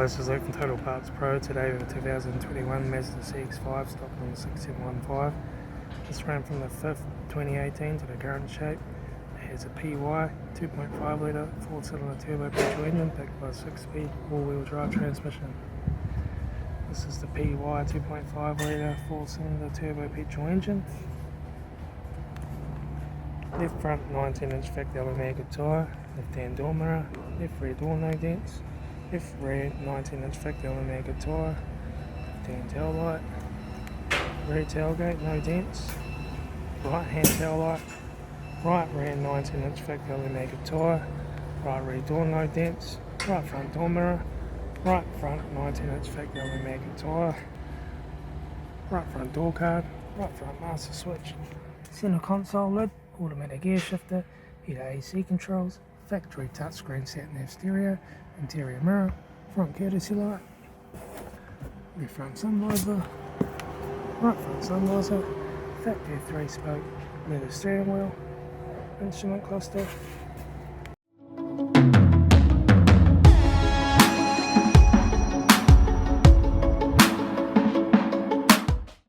this is Luke from Total Parts Pro. Today with a 2021 Mazda CX-5 stock number 6715. This ran from the 5th 2018 to the current shape. It has a PY 2.5 litre 4-cylinder turbo petrol engine backed by a 6-speed all-wheel drive transmission. This is the PY 2.5 litre 4-cylinder turbo petrol engine. Left front 19-inch factory Mega tyre, left hand door mirror, left rear door no dents, left rear 19-inch factory Mega tyre, left hand taillight, rear tailgate no dents, right hand taillight, right rear 19-inch factory Mega tyre, right rear door no dents, right front door mirror, right front 19-inch factory Mega tyre, right front door card, right front master switch, centre console lid, automatic gear shifter, heater AC controls, factory touchscreen sat-nav stereo, interior mirror, front courtesy light, left front sun visor, right front sun visor, factory 3-spoke leather steering wheel, instrument cluster,